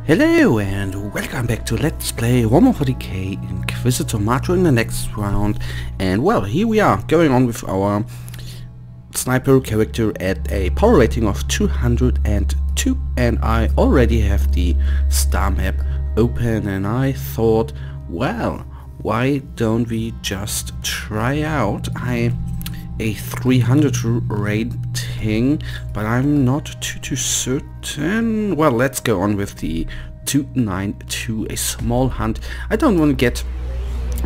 Hello and welcome back to Let's Play Warhammer 40k Inquisitor Martyr in the next round. And well, here we are, going on with our sniper character at a power rating of 202, and I already have the star map open, and I thought, well, why don't we just try out a 300 rating, but I'm not too certain. Well, let's go on with the 292, a small hunt. I don't want to get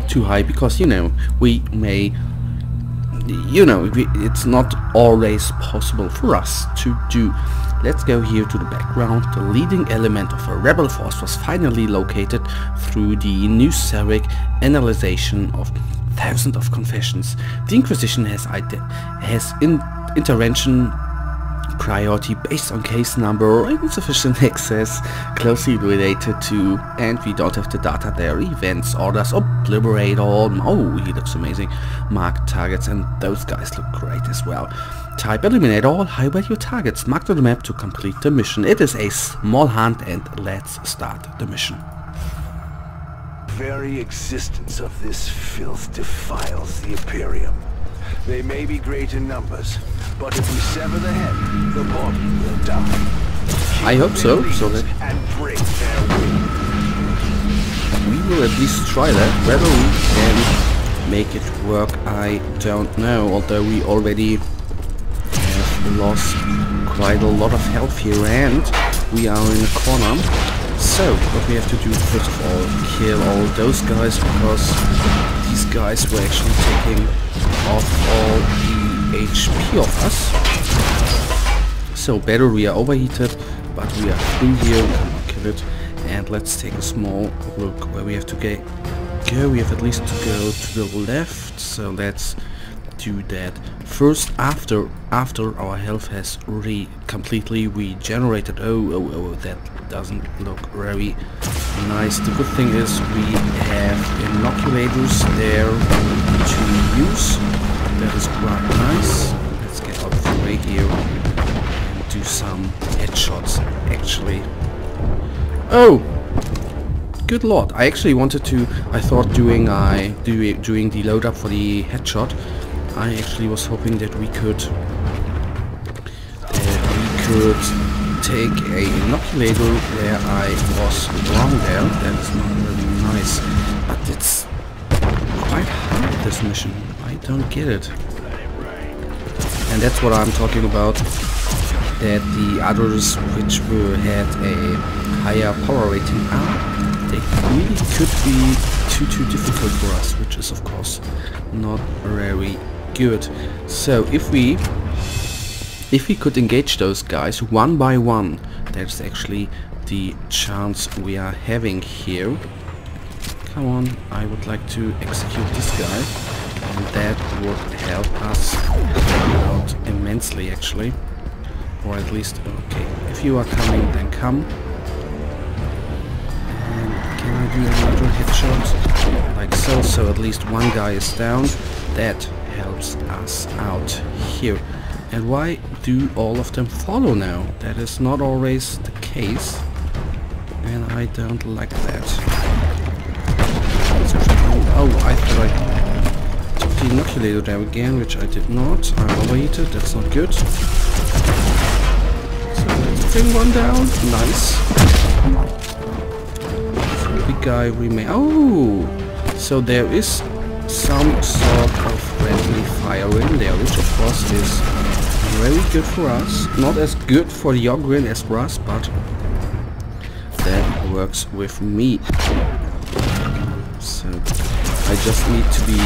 too high because, we may, it's not always possible for us to do. Let's go here to the background. The leading element of a rebel force was finally located through the numeric analyzation of thousands of confessions. The Inquisition has intervention priority based on case number or insufficient access closely related to, and we don't have the data there. Events, orders, obliterate all. Oh, he looks amazing. Mark targets, and those guys look great as well. Type eliminate all high value targets marked on the map to complete the mission. It is a small hunt, and let's start the mission. The very existence of this filth defiles the Imperium. They may be great in numbers, but if we sever the head, the body will die. I hope so, so that and break their will. we will at least try that. Whether we can make it work, I don't know, although we already have lost quite a lot of health here, and we are in a corner. So, what we have to do first of all, kill all those guys, because these guys were actually taking off all the HP of us. So, better we are overheated, but we are through here, we cannot kill it. And let's take a small look where we have to go. We have at least to go to the left, so let's do that first after our health has completely regenerated. Oh, that doesn't look very nice. The good thing is we have inoculators there to use. That is quite nice. Let's get out of the way here and do some headshots actually. Oh, good lord! I actually wanted to. I thought doing the load up for the headshot, I actually was hoping that we could take a inoculator where I was wrong there. That is not really nice, but it's quite hard, this mission. I don't get it, and that's what I'm talking about. That the others which had a higher power rating they really could be too difficult for us, which is of course not very good. So if we could engage those guys one by one, that's actually the chance we are having here. Come on, I would like to execute this guy, and that would help us out immensely actually. Or at least, okay, if you are coming, then come. And can I do another headshot? Like so, so at least one guy is down. That helps us out here. And why do all of them follow now? That is not always the case, and I don't like that. Oh, I thought I took the inoculator there again, which I did not. I'm overheated, that's not good. So let's bring one down. Nice. So the big guy remains. Oh, so there is some sort of friendly firing there, which of course is very good for us. Not as good for the Yogrin as for us, but that works with me. So I just need to be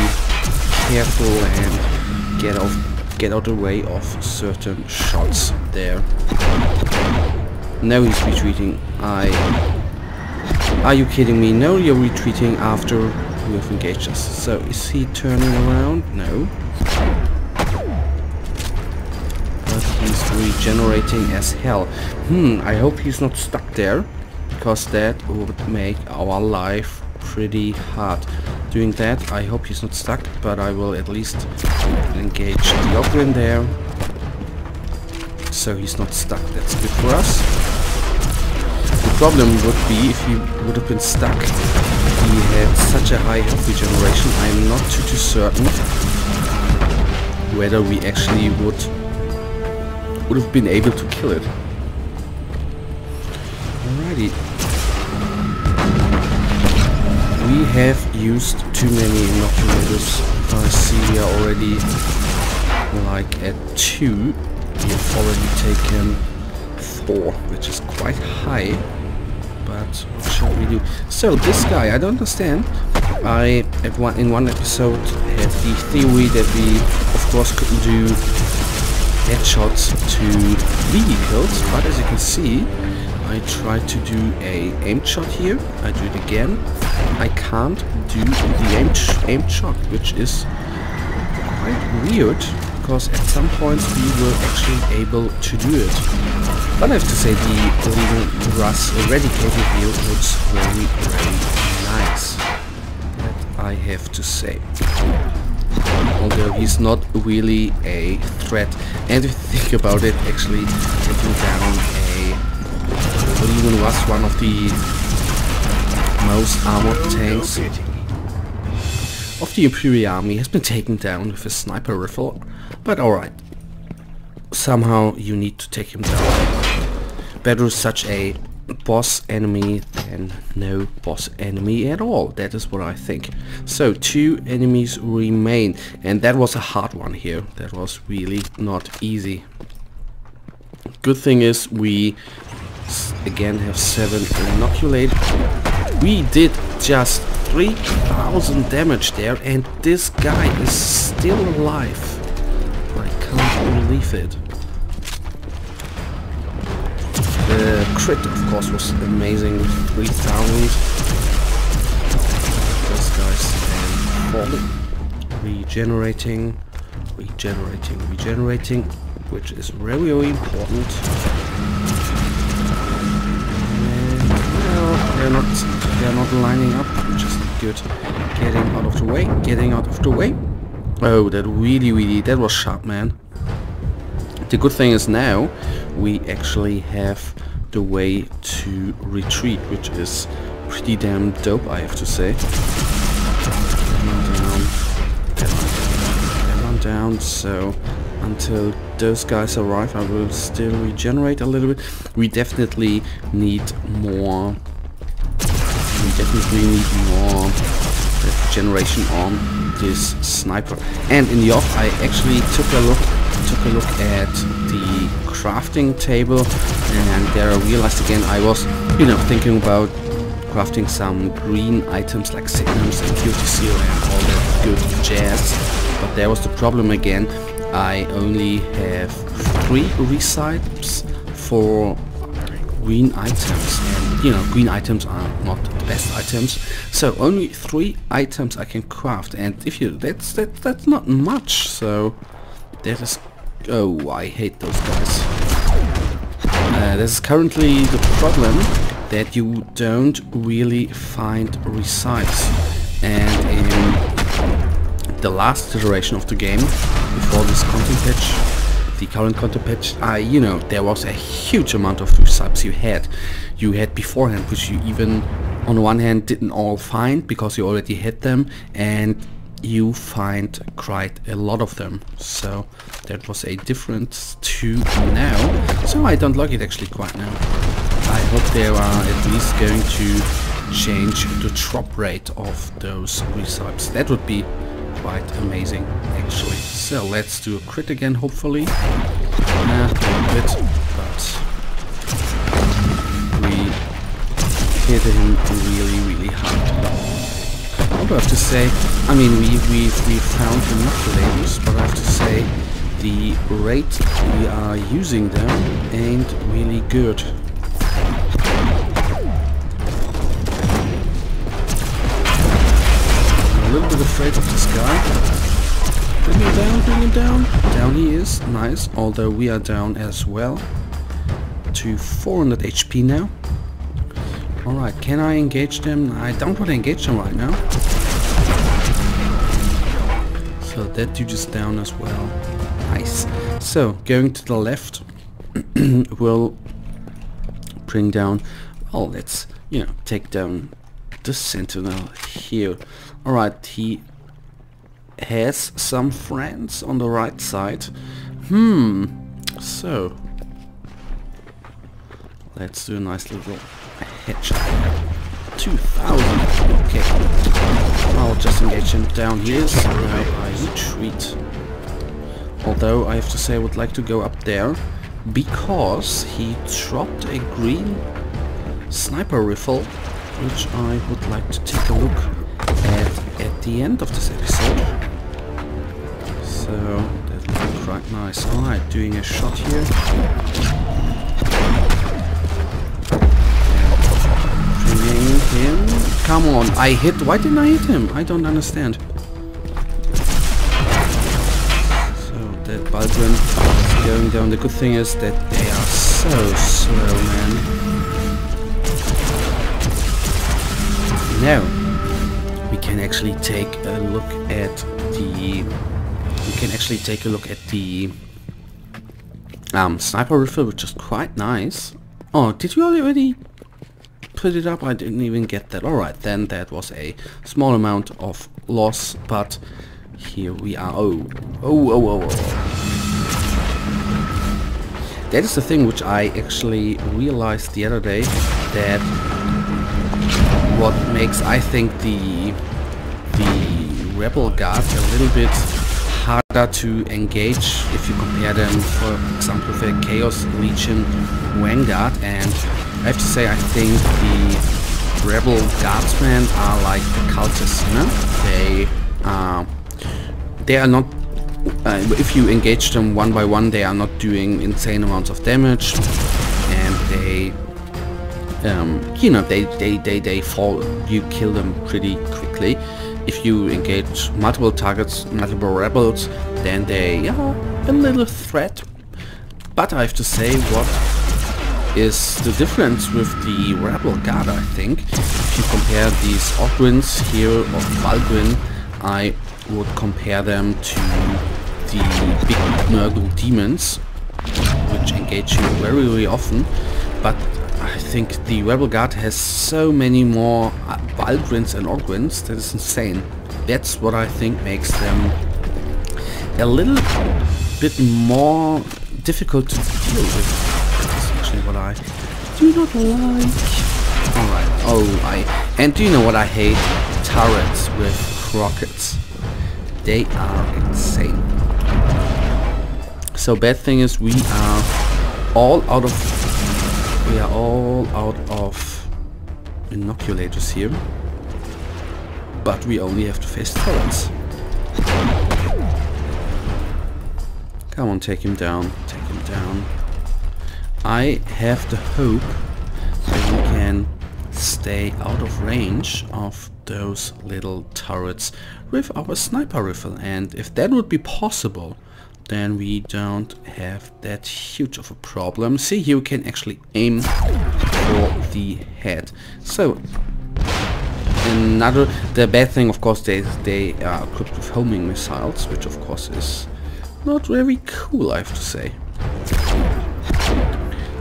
careful and get out of the way of certain shots there. Now he's retreating. Are you kidding me? No, you're retreating after you have engaged us. So is he turning around? No. But he's regenerating as hell. I hope he's not stuck there, because that would make our life pretty hard. Doing that, I hope he's not stuck, but I will at least engage the Ogrin there, so he's not stuck. That's good for us. The problem would be if he would have been stuck. He had such a high health regeneration. I'm not too certain whether we actually would have been able to kill it. Alrighty. We have used too many inoculators. I see we are already like at 2. We have already taken 4, which is quite high. But what shall we do? So this guy, I don't understand. I in one episode had the theory that we of course couldn't do headshots to vehicles, but as you can see, I tried to do a aimed shot here. I do it again. I can't do the aimed shot, which is quite weird, because at some points we were actually able to do it. But I have to say the Legion Russ Eradicator here looks very, very nice. That I have to say. Although he's not really a threat. And if you think about it, actually taking down a Legion Russ, one of the most armored tanks of the Imperial Army, has been taken down with a sniper rifle. But alright. Somehow you need to take him down. Better such a boss enemy than no boss enemy at all. That is what I think. So 2 enemies remain, and that was a hard one here. That was really not easy. Good thing is we again have 7 inoculated. We did just 3,000 damage there, and this guy is still alive. I can't believe it. The crit, of course, was amazing with 3,000. Those guys can fall. Regenerating, which is very, very important. And, well, they're not lining up, which is not good. Getting out of the way. Oh, that that was sharp, man. The good thing is now we actually have the way to retreat, which is pretty damn dope, I have to say. Down. So until those guys arrive, I will still regenerate a little bit. We definitely need more. Regeneration on this sniper. And in the off, I actually took a look at the crafting table, and there I realized again I was, thinking about crafting some green items like signums and QTC and all that good jazz. But there was the problem again. I only have 3 recipes for green items, and green items are not the best items, so only 3 items I can craft, and that's not much. So that is, oh, I hate those guys. This is currently the problem, that you don't really find recipes, and in the last iteration of the game, before this content patch, the current content patch, there was a huge amount of recipes you had beforehand, which you even on one hand didn't all find because you already had them, and you find quite a lot of them. So that was a difference to now. So I don't like it actually quite now. I hope they are at least going to change the drop rate of those recipes. That would be quite amazing actually. So let's do a crit again, hopefully. A bit, but we hit him really hard. Although I have to say, I mean, we found inoculators, but I have to say the rate we are using them ain't really good. I'm a little bit afraid of this guy. Bring him down. Down he is, nice. Although we are down as well to 400 HP now. Alright, can I engage them? I don't want to engage them right now. So that dude is down as well. Nice. So, going to the left, we'll bring down Oh, let's, you know, take down the sentinel here. Alright, he has some friends on the right side. So let's do a nice little headshot. 2000. Okay. I'll just engage him down here, so I retreat. Although I have to say I would like to go up there because he dropped a green sniper rifle, which I would like to take a look at the end of this episode. So that would look quite nice. Alright, doing a shot here. Bringing him. Come on, I hit. Why didn't I hit him? I don't understand. So that Baldwin is going down. The good thing is that they are so slow, man. Now we can actually take a look at the. Sniper rifle, which is quite nice. Oh, did we already put it up? I didn't even get that. Alright, then that was a small amount of loss, but here we are. Oh. That is the thing which I actually realized the other day, that what makes, I think, the Rebel Guard a little bit harder to engage if you compare them, for example, with a Chaos Legion Vanguard. And I have to say, I think the Rebel Guardsmen are like the cultists, you know? They are not, if you engage them one by one, they are not doing insane amounts of damage, and they, you know, they fall, you kill them pretty quickly. If you engage multiple targets, multiple rebels, then they are a little threat. But I have to say, what is the difference with the Rebel Guard, I think? If you compare these Ogwyns here of Baldwin, I would compare them to the big Nurgle demons, which engage you very, very often. But I think the Rebel Guard has so many more Baldwins and Ogwyns that is insane. That's what I think makes them a little bit more difficult to deal with. That's actually what I do not like. Alright, and do you know what I hate? Turrets with rockets. They are insane. So bad thing is we are all out of inoculators here, but we only have to face turrets. Come on, take him down, take him down. I have the hope that we can stay out of range of those little turrets with our sniper rifle, and if that would be possible, then we don't have that huge of a problem. See, here we can actually aim for the head. So the bad thing, of course, they are equipped with homing missiles, which of course is not very cool, I have to say.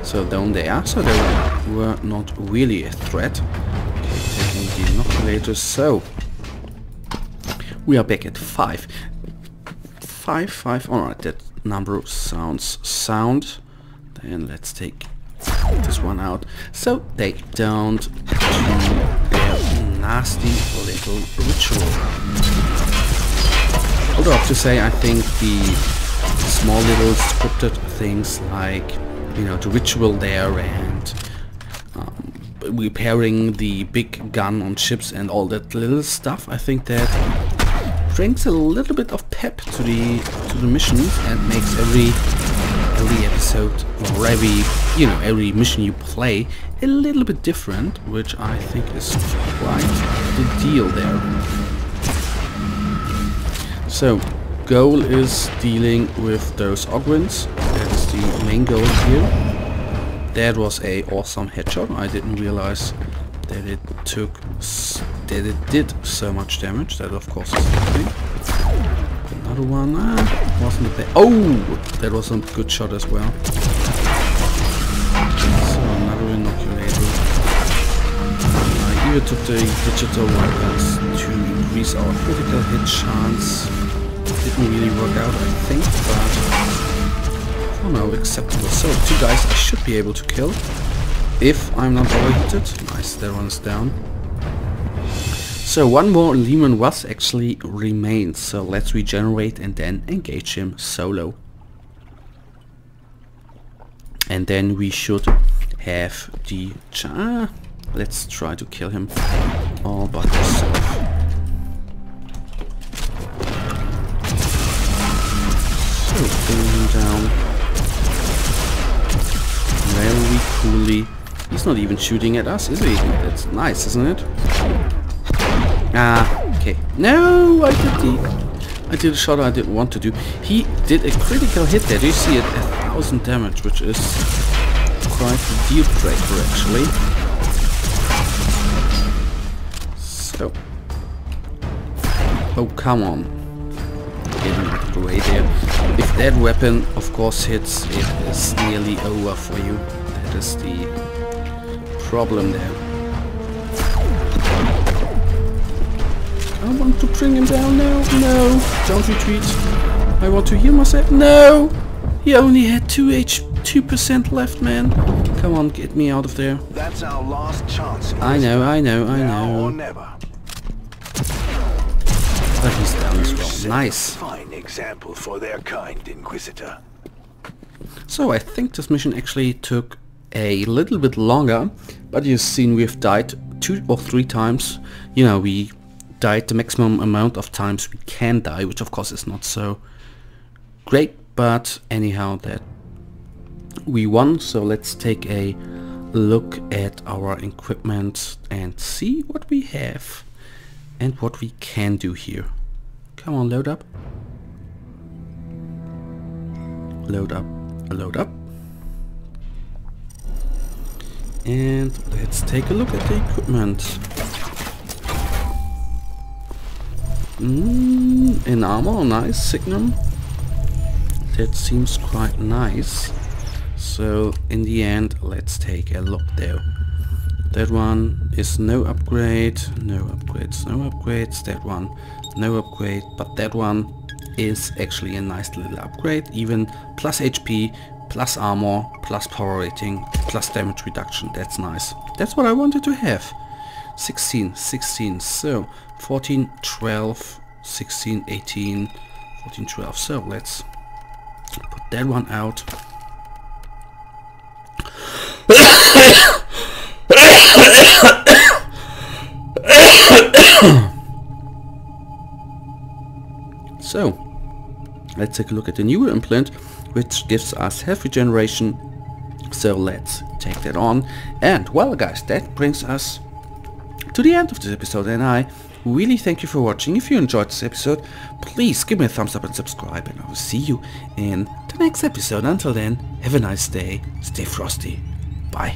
So down they are, so they were not really a threat. Okay, taking the inoculators. So we are back at 5. 5. Alright, that number sounds sound. Then let's take this one out. So they don't do their nasty little ritual. Although I have to say, I think the small little scripted things like, you know, the ritual there and repairing the big gun on ships and all that little stuff, I think that brings a little bit of pep to the missions and makes every episode or every mission you play a little bit different, which I think is quite the deal there. So goal is dealing with those Ogwyns. That is the main goal here. That was a awesome headshot. I didn't realize that it did so much damage. That of course is the thing. Another one. Wasn't a bad. Oh, that was a good shot as well. So another inoculator. we took the digital weapons to increase our critical hit chance. Didn't really work out, I think, but for now acceptable. So 2 guys I should be able to kill if I'm not overheated. Nice, that one's down. So 1 more Lehman was actually remains. So let's regenerate and then engage him solo. And then we should have the let's try to kill him all by himself. So bring him down very coolly. He's not even shooting at us, is he? That's nice, isn't it? Okay. No, I did a shot I didn't want to do. He did a critical hit there. Do you see it? 1000 damage, which is quite a deal breaker actually. So. Oh, come on. Getting out of the way there. If that weapon, of course, hits, it is nearly over for you. That is the problem there. I want to bring him down now. No, don't retreat. I want to heal myself. No! He only had 2% left, man. Come on, get me out of there. That's our last chance. I know. Now or never. But he's down as well. Nice. Fine example for their kind, Inquisitor. So I think this mission actually took a little bit longer, but you've seen we've died 2 or 3 times. You know, we died the maximum amount of times we can die, which of course is not so great, but anyhow that we won. So let's take a look at our equipment and see what we have and what we can do here. Come on, load up. Load up, load up. And let's take a look at the equipment. In armor, nice, Signum. That seems quite nice. So in the end, let's take a look there. That one is no upgrade, no upgrades, no upgrades. That one, no upgrade, but that one is actually a nice little upgrade. Even plus HP, plus armor, plus power rating, plus damage reduction. That's nice. That's what I wanted to have. 16, so 14, 12, 16, 18, 14, 12. So let's put that one out. So let's take a look at the newer implant, which gives us health regeneration. So let's take that on. And well guys, that brings us to the end of this episode, and I really thank you for watching. If you enjoyed this episode, please give me a thumbs up and subscribe, and I will see you in the next episode. Until then, have a nice day, stay frosty, bye.